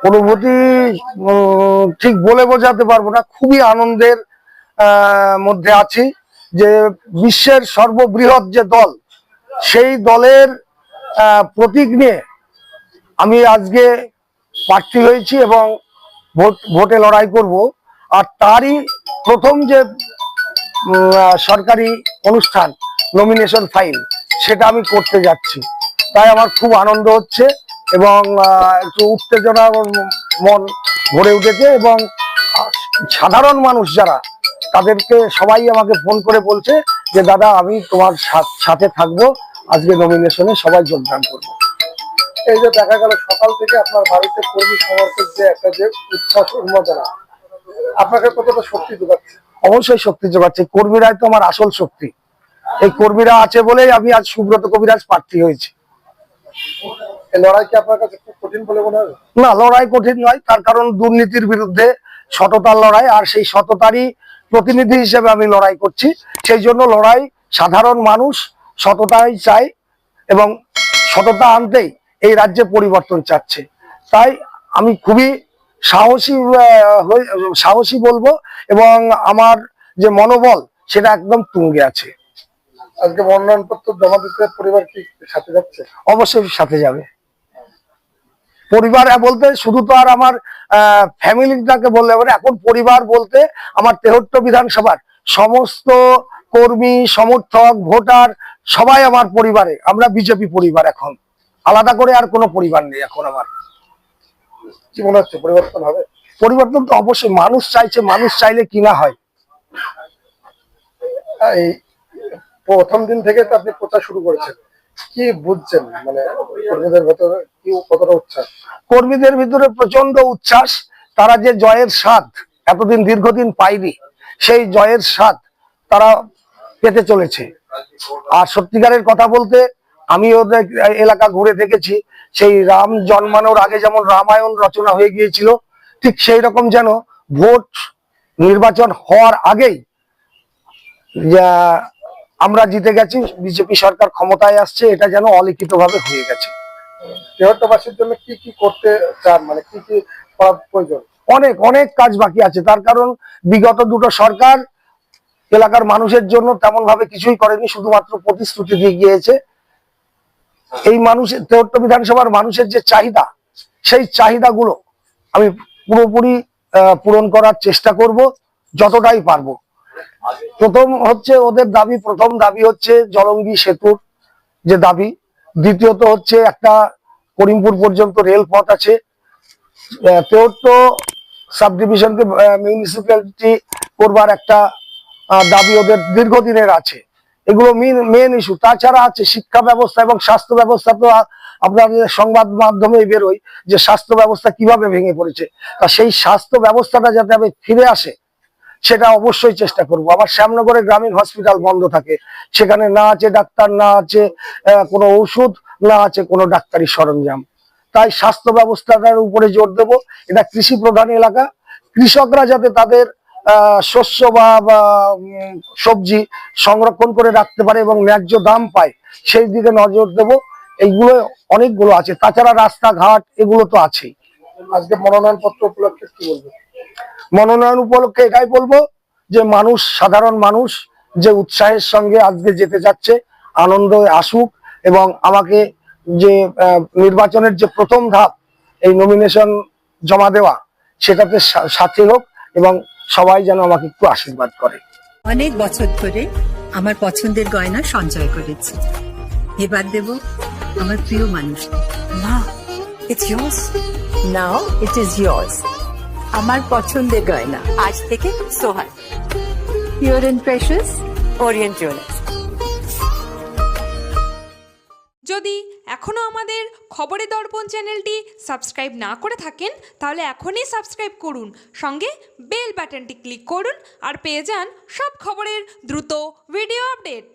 অনুভূতি ঠিক বলে বোঝাতে পারবো না, খুবই আনন্দের মধ্যে আছি যে বিশ্বের সর্ববৃহৎ যে দল, সেই দলের প্রতীক নিয়ে আমি আজকে প্রার্থী হয়েছি এবং ভোটে লড়াই করব। আর তারই প্রথম যে সরকারি অনুষ্ঠান নমিনেশন ফাইল, সেটা আমি করতে যাচ্ছি। তাই আমার খুব আনন্দ হচ্ছে এবং একটু উত্তেজনা মন ভরে উঠেছে। এবং সাধারণ মানুষ যারা, তাদেরকে সবাই আমাকে ফোন করে বলছে যে দাদা আমি তোমার সাথে থাকবো, আজকে নমিনেশনে সবাই যোগদান করবো। এই যে দেখা গেল সকাল থেকে আপনার বাড়িতে কর্মী সমর্থক যে একটা যে উচ্ছ্বাস উন্মাদনা, আপনাকে কতটা শক্তি যোগাচ্ছে? অবশ্যই শক্তি যোগাচ্ছে, কর্মীরাই তো আমার আসল শক্তি। এই কর্মীরা আছে বলেই আমি আজ সুব্রত কবিরাজ প্রার্থী হয়েছি। এই লড়াই কি আপনার কাছে খুব কঠিন বলে মনে হয়? না, লড়াই কঠিন নয়, তার কারণ দুর্নীতির বিরুদ্ধে সততার লড়াই, আর সেই সততারই প্রতিনিধি হিসেবে আমি লড়াই করছি। সেই জন্য লড়াই, সাধারণ মানুষ সততাই চায় এবং সততা আনতেই এই রাজ্যে পরিবর্তন চাচ্ছে। তাই আমি খুবই সাহসী বলবো, এবং আমার যে মনোবল সেটা একদম তুঙ্গে আছে। আজকে মনোনয়নপত্র জমা দিতে পরিবার কি সাথে যাচ্ছে? অবশ্যই সাথে যাবে। পরিবার বলতে শুধু তো আর আমার ফ্যামিলিটাকে বললে হবে না, এখন পরিবার বলতে আমার 73 বিধানসভার সমস্ত কর্মী, সমর্থক, ভোটার সবাই আমার পরিবারে। আমরা বিজেপি পরিবার, এখন আলাদা করে আর কোনো পরিবার নেই এখন আমার। কি মনে হচ্ছে পরিবর্তন হবে? পরিবর্তন তো অবশ্যই মানুষ চাইছে, মানুষ চাইলে কি না হয়। এই প্রথম দিন থেকে তো আপনি প্রচার শুরু করেছেন, কি বুঝছেন মানে কর্মীদের ভেতরে কি কতটা উচ্ছ্বাস? কর্মীদের ভিতরে প্রচন্ড উচ্ছ্বাস। তারা যে জয়ের স্বাদ এতদিন দীর্ঘদিন পায়নি, সেই জয়ের স্বাদ তারা পেতে চলেছে। আর সত্যিকারের কথা বলতে, আমি ওদের এলাকা ঘুরে দেখেছি, সেই রাম জন্মানোর আগে যেমন রামায়ণ রচনা হয়ে গিয়েছিল, ঠিক সেই রকম যেন ভোট নির্বাচন হওয়ার আগেই আমরা জিতে গেছি, বিজেপি সরকার ক্ষমতায় আসছে, এটা যেন অলিখিতভাবে হয়ে গেছে। দেহট্টবাসীর জন্য কি কি করতে চান, মানে কি কি করার প্রয়োজন? অনেক অনেক কাজ বাকি আছে, তার কারণ বিগত দুটো সরকার এলাকার মানুষের জন্য তেমন ভাবে কিছুই করেনি, শুধুমাত্র প্রতিশ্রুতি দিয়ে গিয়েছে। এই মানুষের 73 বিধানসভার মানুষের যে চাহিদা, সেই চাহিদাগুলো আমি পুরোপুরি পূরণ করার চেষ্টা করব, যতটাই পারবো। প্রথম দাবি হচ্ছে জলঙ্গি সেতুর যে দাবি। দ্বিতীয়ত হচ্ছে একটা করিমপুর পর্যন্ত রেলপথ আছে। 73 সাব ডিভিশনকে মিউনিসিপ্যালিটি করবার একটা দাবি ওদের দীর্ঘদিনের আছে। এগুলো মেন ইস্যু। তাছাড়া আছে শিক্ষা ব্যবস্থা এবং স্বাস্থ্য ব্যবস্থা। তো আপনাদের সংবাদ মাধ্যমে বেরোয় যে স্বাস্থ্য ব্যবস্থা কিভাবে ভেঙে পড়েছে। তা সেই স্বাস্থ্য ব্যবস্থাটা যাতে আমি ফিরে আসে, সেটা অবশ্যই চেষ্টা করব। আবার শ্যামনগরে গ্রামীণ হসপিটাল বন্ধ থাকে, সেখানে না আছে ডাক্তার, না আছে কোনো ওষুধ, না আছে কোনো ডাক্তারি সরঞ্জাম। তাই স্বাস্থ্য ব্যবস্থাটার উপরে জোর দেব। এটা কৃষি প্রধান এলাকা, কৃষকরা যাতে তাদের শস্য বা সবজি সংরক্ষণ করে রাখতে পারে এবং ন্যায্য দাম পায়, সেই দিকে নজর দেব। এইগুলো অনেকগুলো আছে, তাছাড়া রাস্তাঘাট এগুলো তো আছেই। আজকে মনোনয়নপত্র উপলক্ষে কি বলবো? মনোনয়ন উপলক্ষে এটাই বলবো যে মানুষ, সাধারণ মানুষ যে উৎসাহের সঙ্গে আজকে যেতে যাচ্ছে, আনন্দে আসুক এবং আমাকে যে নির্বাচনের যে প্রথম ধাপ, এই নমিনেশন জমা দেওয়া, সেটাতে সাথী হোক এবং সবাই যেন আমাকে একটু আশীর্বাদ করে। অনেক বছর ধরে আমার পছন্দের গয়না সঞ্চয় করেছি, এবার দেব আমার প্রিয় মানুষ। মা, it's yours. Now it is yours. আমার পছন্দের গয়না আজ থেকে Sohan, pure and precious, orient jewellers. যদি এখনও আমাদের খবরের দর্পণ চ্যানেলটি সাবস্ক্রাইব না করে থাকেন, তাহলে এখনই সাবস্ক্রাইব করুন, সঙ্গে বেল বাটনটি ক্লিক করুন আর পেয়ে যান সব খবরের দ্রুত ভিডিও আপডেট।